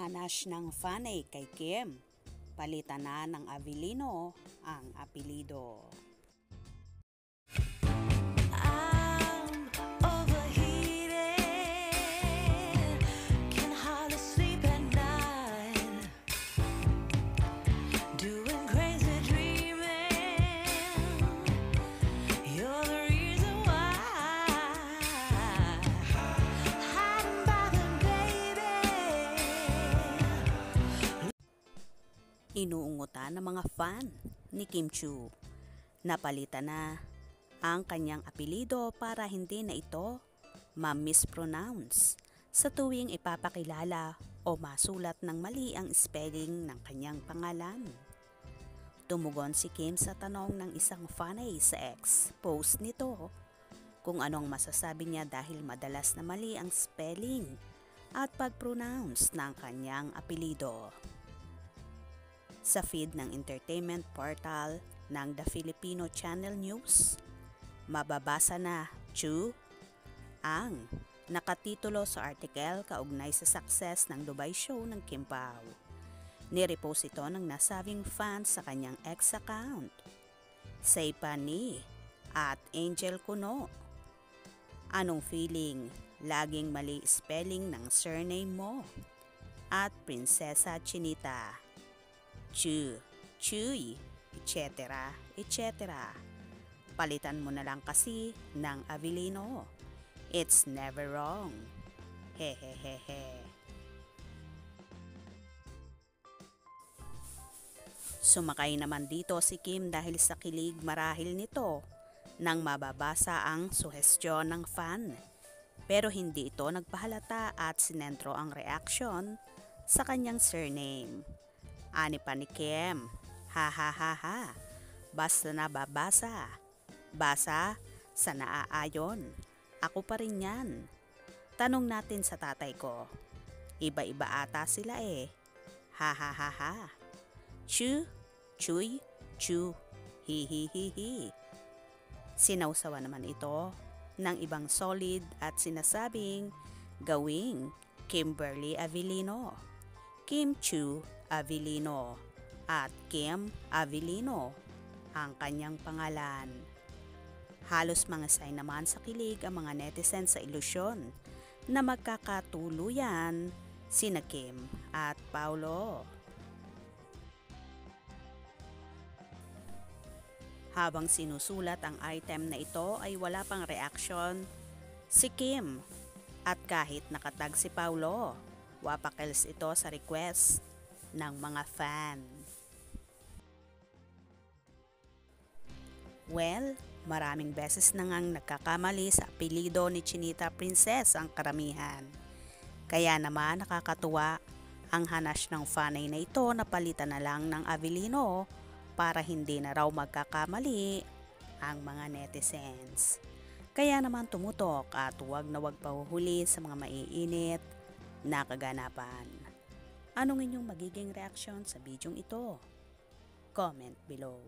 Hanash ng fanay kay Kim. Palitan na ng Avellino ang apelido. Inuungutan ng mga fan ni Kim Chiu. Napalitan na ang kanyang apelido para hindi na ito ma-mispronounce sa tuwing ipapakilala o masulat ng mali ang spelling ng kanyang pangalan. Tumugon si Kim sa tanong ng isang fanay sa X post nito kung anong masasabi niya dahil madalas na mali ang spelling at pag-pronounce ng kanyang apelido. Sa feed ng entertainment portal ng The Filipino Channel News, mababasa na Chiu ang nakatitulo sa article kaugnay sa success ng Dubai show ng Kim Pao. Nirepost ito ng nasabing fans sa kanyang ex account. Say pa ni at Angel Kuno. Anong feeling? Laging mali spelling ng surname mo. At Prinsesa Chinita. Chu, Chuy, etc. etc. Palitan mo na lang kasi ng Avellino. It's never wrong. Hehehehe. Sumakay naman dito si Kim dahil sa kilig marahil nito nang mababasa ang suhestyon ng fan. Pero hindi ito nagpahalata at sinentro ang reaksyon sa kanyang surname. Ani pa ni Kim, ha ha ha ha, basta nababasa, basa sa naaayon, ako pa rin yan. Tanong natin sa tatay ko, iba-iba ata sila ha ha ha ha. Chu, chuy, chu, hi hi hi hi. Sinawsawa naman ito ng ibang solid at sinasabing gawing Kimberly Avellino, Kim Chiu Avellino at Kim Avellino ang kanyang pangalan. Halos mga sign naman sa kilig ang mga netizens sa ilusyon na magkakatuluyan sina Kim at Paulo. Habang sinusulat ang item na ito ay wala pang reaksyon si Kim at kahit nakatag si Paulo, wapakels ito sa request ng mga fan. Well, maraming beses na ngang nagkakamali sa apelido ni Chinita Princess ang karamihan. Kaya naman nakakatuwa ang hanash ng fanay na ito na palitan na lang ng Avellino para hindi na raw magkakamali ang mga netizens. Kaya naman tumutok at huwag na huwag pahuhuli sa mga maiinit na kaganapan. Anong inyong magiging reaksyon sa bidyong ito? Comment below.